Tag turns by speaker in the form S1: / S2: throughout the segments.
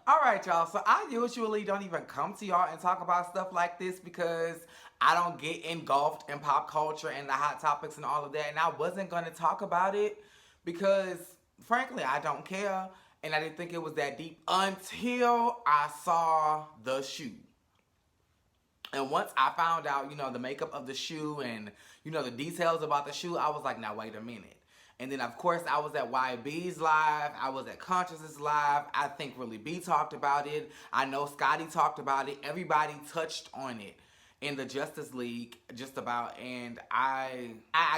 S1: All right, y'all. So I usually don't even come to y'all and talk about stuff like this because I don't get engulfed in pop culture and the hot topics and all of that. And I wasn't going to talk about it because, frankly, I don't care. And I didn't think it was that deep until I saw the shoe. And once I found out, the makeup of the shoe and, the details about the shoe, I was like, now wait a minute. And then, of course, I was at YB's live. I was at Consciousness live. I think Really B talked about it. I know Scotty talked about it. Everybody touched on it in the Justice League, just about. And I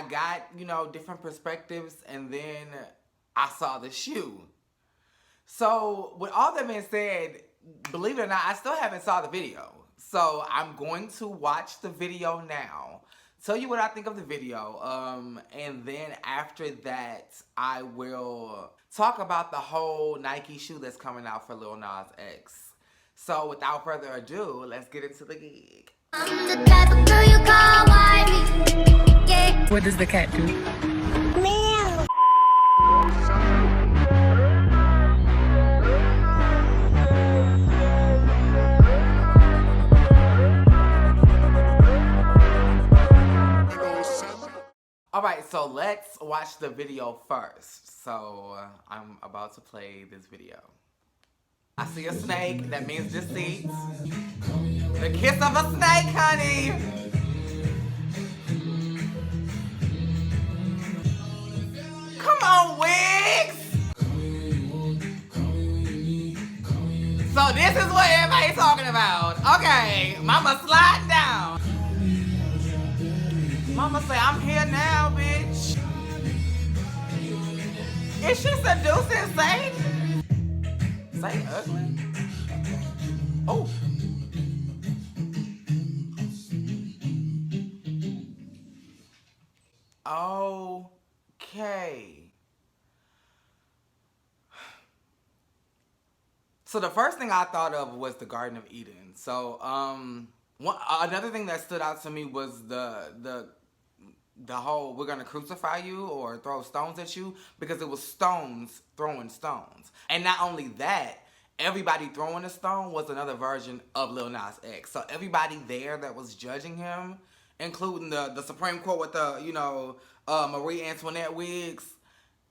S1: got, different perspectives. And then I saw the shoe. So, with all that being said, believe it or not, I still haven't saw the video. So, I'm going to watch the video now, tell you what I think of the video, and then after that, I will talk about the whole Nike shoe that's coming out for Lil Nas X. So, without further ado, let's get into the gig.
S2: I'm the type of girl you call wifey. Yeah.
S3: What does the cat do?
S2: Meow.
S1: Alright, so let's watch the video first. So, I'm about to play this video. I see a snake, that means deceit. The kiss of a snake, honey! Come on, Wigs! So this is what everybody's talking about. Okay, mama slide down. Mama say, I'm here now, bitch. Is she seducing Satan? Satan ugly. Oh. Okay. So the first thing I thought of was the Garden of Eden. So, another thing that stood out to me was the whole we're gonna crucify you or throw stones at you, because it was stones throwing stones. And not only that, everybody throwing a stone was another version of Lil Nas X. So everybody there that was judging him, including the Supreme Court with the, Marie Antoinette wigs,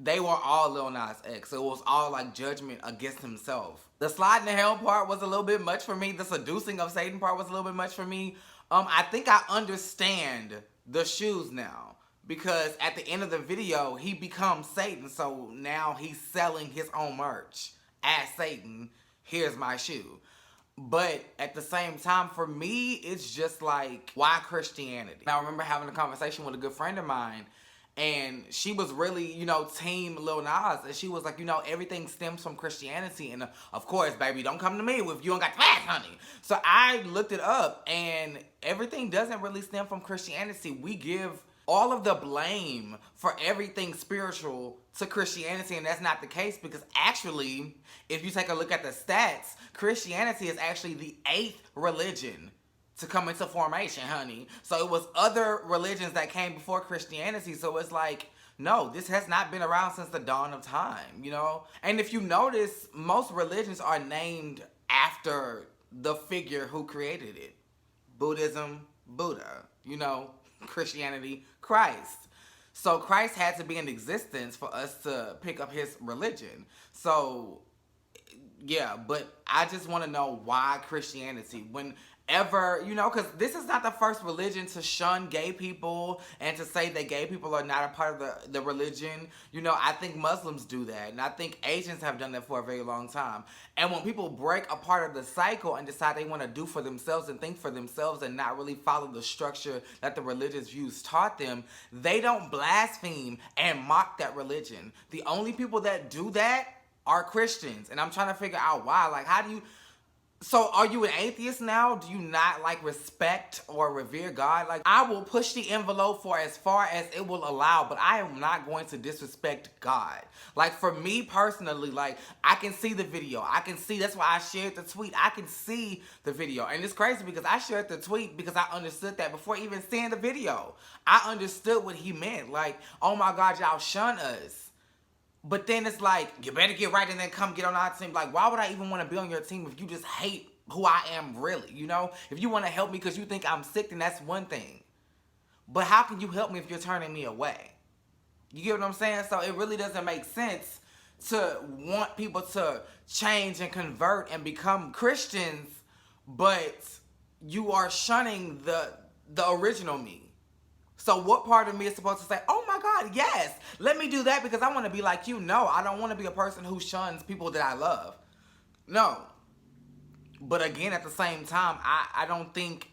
S1: they were all Lil Nas X. So it was all like judgment against himself. The slide in the hell part was a little bit much for me. The seducing of Satan part was a little bit much for me. I think I understand the shoes now, because at the end of the video he becomes Satan, so now he's selling his own merch as Satan. Here's my shoe. But at the same time, for me, it's just like, why Christianity? Now, I remember having a conversation with a good friend of mine, and she was really, team Lil Nas. And she was like, everything stems from Christianity. And of course, baby, don't come to me if you don't got the facts, honey. So I looked it up, and everything doesn't really stem from Christianity. We give all of the blame for everything spiritual to Christianity, and that's not the case, because actually, if you take a look at the stats, Christianity is actually the 8th religion to come into formation, honey. So it was other religions that came before Christianity. So it's like, no, this has not been around since the dawn of time, And if you notice, most religions are named after the figure who created it. Buddhism, Buddha. Christianity, Christ. So Christ had to be in existence for us to pick up his religion. So, yeah, but I just want to know why Christianity. Whenever, because this is not the first religion to shun gay people and to say that gay people are not a part of the religion. I think Muslims do that, and I think Asians have done that for a very long time. And when people break a part of the cycle and decide they want to do for themselves and think for themselves and not really follow the structure that the religious views taught them, they don't blaspheme and mock that religion. The only people that do that are Christians, and I'm trying to figure out why. Like, how do you... So, are you an atheist now? Do you not, respect or revere God? I will push the envelope for as far as it will allow, but I am not going to disrespect God. For me personally, I can see the video. I can see, that's why I shared the tweet. I can see the video. And it's crazy because I shared the tweet because I understood that before even seeing the video. I understood what he meant. Oh my God, y'all shun us. But then it's like, you better get right and then come get on our team. Like, why would I even want to be on your team if you just hate who I am really, you know? If you want to help me because you think I'm sick, then that's one thing. But how can you help me if you're turning me away? You get what I'm saying? So it really doesn't make sense to want people to change and convert and become Christians, but you are shunning the original me. So what part of me is supposed to say, oh my God, yes, let me do that because I want to be like you? No, I don't want to be a person who shuns people that I love. No. But again, at the same time, I don't think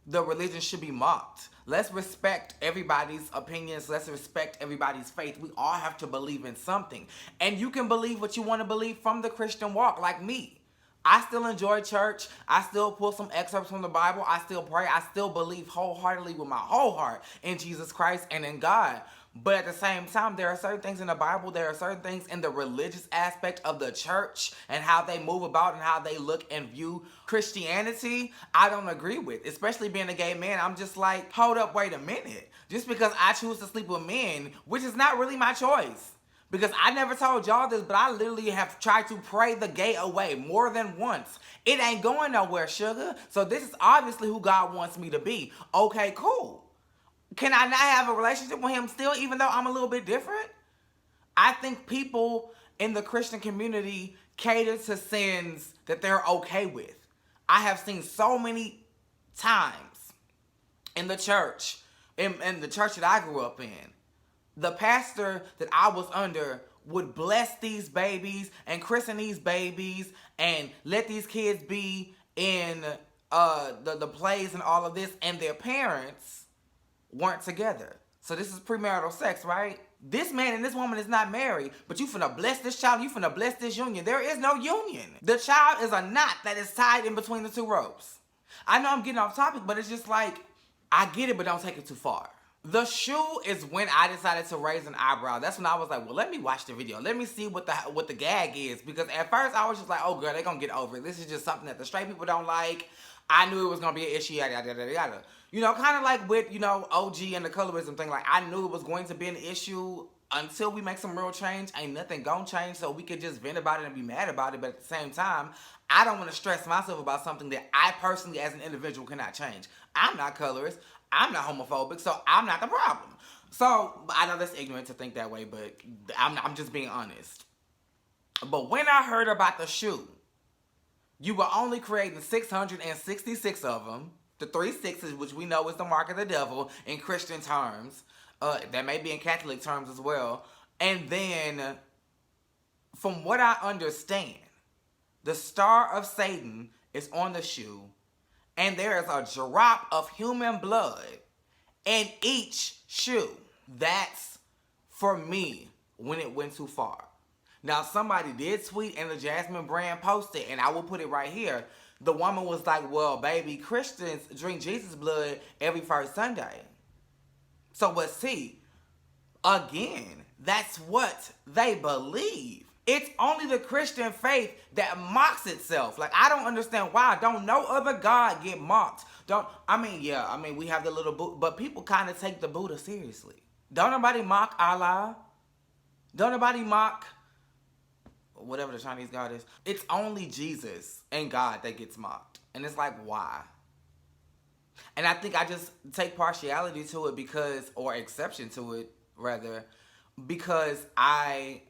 S1: the religion should be mocked. Let's respect everybody's opinions. Let's respect everybody's faith. We all have to believe in something. And you can believe what you want to believe from the Christian walk, like me. I still enjoy church. I still pull some excerpts from the Bible. I still pray. I still believe wholeheartedly with my whole heart in Jesus Christ and in God. But at the same time, there are certain things in the Bible, there are certain things in the religious aspect of the church and how they move about and how they look and view Christianity, I don't agree with. Especially being a gay man, I'm just like, hold up, wait a minute. Just because I choose to sleep with men, which is not really my choice. Because I never told y'all this, but I literally have tried to pray the gay away more than once. It ain't going nowhere, sugar. So this is obviously who God wants me to be. Okay, cool. Can I not have a relationship with him still, even though I'm a little bit different? I think people in the Christian community cater to sins that they're okay with. I have seen so many times in the church, in the church that I grew up in, the pastor that I was under would bless these babies and christen these babies and let these kids be in the plays and all of this, and their parents weren't together. So this is premarital sex, right? This man and this woman is not married, but you finna bless this child, you finna bless this union. There is no union. The child is a knot that is tied in between the two ropes. I know I'm getting off topic, but it's just like, I get it, but don't take it too far. The shoe is when I decided to raise an eyebrow. That's when I was like, well, let me watch the video. Let me see what the gag is. Because at first I was just like, oh girl, they're gonna get over it. This is just something that the straight people don't like. I knew it was gonna be an issue, yada, yada, yada, yada. You know, kind of like with, you know, OG and the colorism thing. Like, I knew it was going to be an issue until we make some real change. Ain't nothing gonna change, so we could just vent about it and be mad about it. But at the same time, I don't want to stress myself about something that I personally, as an individual, cannot change. I'm not colorist. I'm not homophobic, so I'm not the problem. So, I know that's ignorant to think that way, but I'm just being honest. But when I heard about the shoe, you were only creating 666 of them. The 3 6s, which we know is the mark of the devil in Christian terms. That may be in Catholic terms as well. And then, from what I understand, the star of Satan is on the shoe. And there is a drop of human blood in each shoe. That's, for me, when it went too far. Now, somebody did tweet and the Jasmine brand posted, and I will put it right here. The woman was like, well, baby, Christians drink Jesus' blood every first Sunday. So, but see, again, that's what they believe. It's only the Christian faith that mocks itself. Like, I don't understand why. Don't no other God get mocked. We have the little Buddha, but people kind of take the Buddha seriously. Don't nobody mock Allah. Don't nobody mock whatever the Chinese God is. It's only Jesus and God that gets mocked. And it's like, why? And I think I just take partiality to it because, or exception to it, rather, because I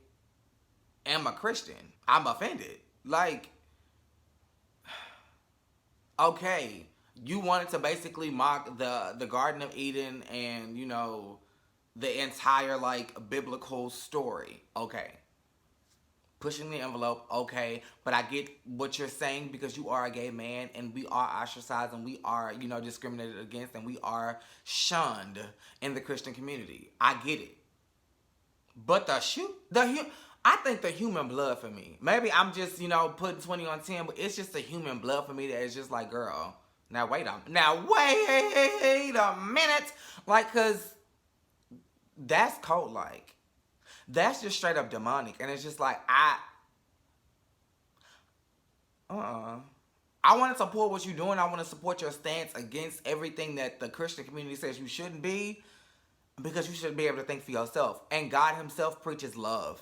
S1: am a Christian. I'm offended. Like, okay, you wanted to basically mock the Garden of Eden and, you know, the entire, like, biblical story. Okay. Pushing the envelope, okay, but I get what you're saying because you are a gay man and we are ostracized and we are, you know, discriminated against and we are shunned in the Christian community. I get it. But I think the human blood for me. Maybe I'm just, you know, putting 20 on 10, but it's just the human blood for me that is just like, girl, now wait a minute. Like, because that's cult-like. That's just straight up demonic. And it's just like, I want to support what you're doing. I want to support your stance against everything that the Christian community says you shouldn't be. Because you should be able to think for yourself. And God himself preaches love.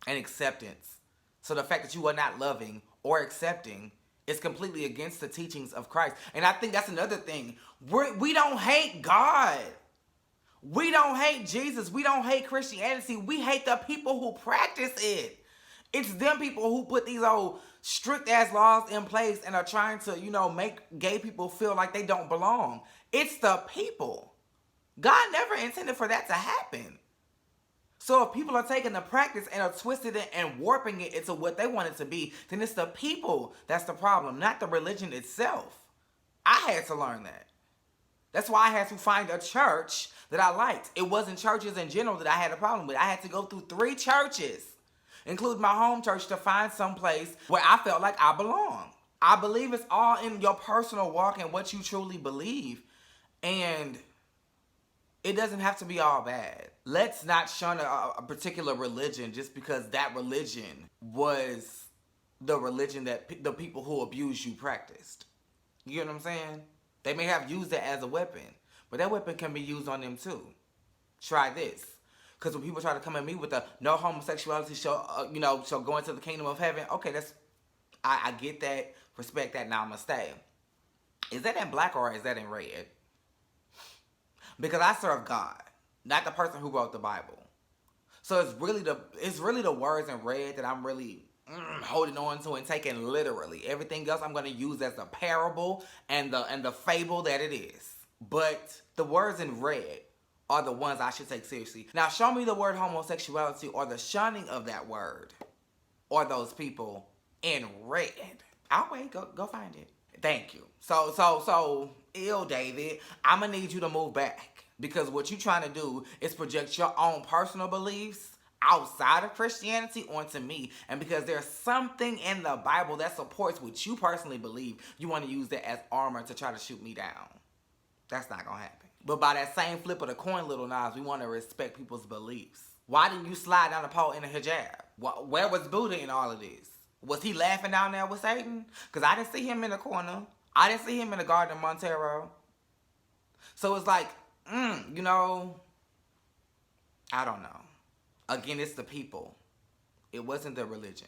S1: and acceptance. So the fact that you are not loving or accepting is completely against the teachings of Christ. And I think that's another thing. We don't hate God. We don't hate Jesus. We don't hate Christianity. We hate the people who practice it. It's them people who put these old strict ass laws in place and are trying to, make gay people feel like they don't belong. It's the people. God never intended for that to happen. So if people are taking the practice and are twisting it and warping it into what they want it to be, then it's the people that's the problem, not the religion itself. I had to learn that. That's why I had to find a church that I liked. It wasn't churches in general that I had a problem with. I had to go through 3 churches, including my home church, to find some place where I felt like I belong. I believe it's all in your personal walk and what you truly believe. And it doesn't have to be all bad. Let's not shun a particular religion just because that religion was the religion that the people who abused you practiced. You get what I'm saying? They may have used it as a weapon, but that weapon can be used on them too. Try this. Because when people try to come at me with a no homosexuality shall go into the kingdom of heaven. Okay, I get that, respect that, now I'm going to stay. Is that in black or is that in red? Because I serve God, not the person who wrote the Bible. So it's really the words in red that I'm really holding on to and taking literally. Everything else I'm going to use as a parable and the fable that it is. But the words in red are the ones I should take seriously. Now show me the word homosexuality or the shunning of that word or those people in red. I'll wait. Go find it. Thank you. So, David, I'm going to need you to move back. Because what you're trying to do is project your own personal beliefs outside of Christianity onto me. And because there's something in the Bible that supports what you personally believe, you want to use that as armor to try to shoot me down. That's not going to happen. But by that same flip of the coin, Lil Nas, we want to respect people's beliefs. Why didn't you slide down the pole in a hijab? Where was Buddha in all of this? Was he laughing down there with Satan? Because I didn't see him in the corner. I didn't see him in the garden of Montero. So it's like, I don't know. Again, it's the people. It wasn't the religion.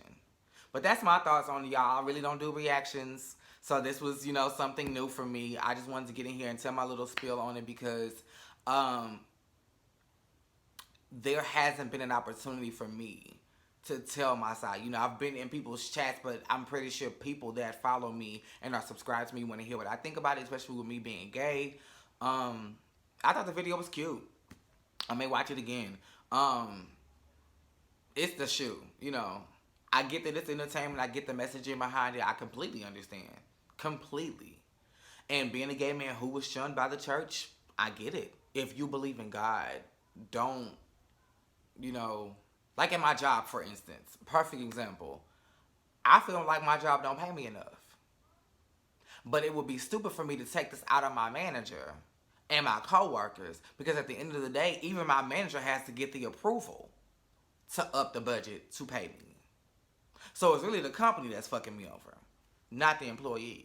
S1: But that's my thoughts on it, y'all. I really don't do reactions. So this was, something new for me. I just wanted to get in here and tell my little spiel on it because there hasn't been an opportunity for me to tell my side. I've been in people's chats, but I'm pretty sure people that follow me and are subscribed to me want to hear what I think about it, especially with me being gay. I thought the video was cute. I may watch it again. It's the shoe, I get that it's entertainment. I get the messaging behind it. I completely understand. Completely. And being a gay man who was shunned by the church, I get it. If you believe in God, don't, like in my job, for instance, perfect example. I feel like my job don't pay me enough. But it would be stupid for me to take this out on my manager and my coworkers because at the end of the day, even my manager has to get the approval to up the budget to pay me. So it's really the company that's fucking me over, not the employees.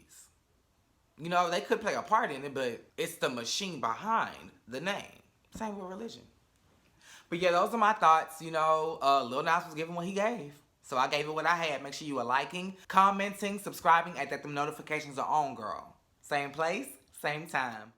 S1: They could play a part in it, but it's the machine behind the name. Same with religion. But yeah, those are my thoughts. Lil Nas was giving what he gave. So I gave it what I had. Make sure you are liking, commenting, subscribing, and that them notifications are on, girl. Same place, same time.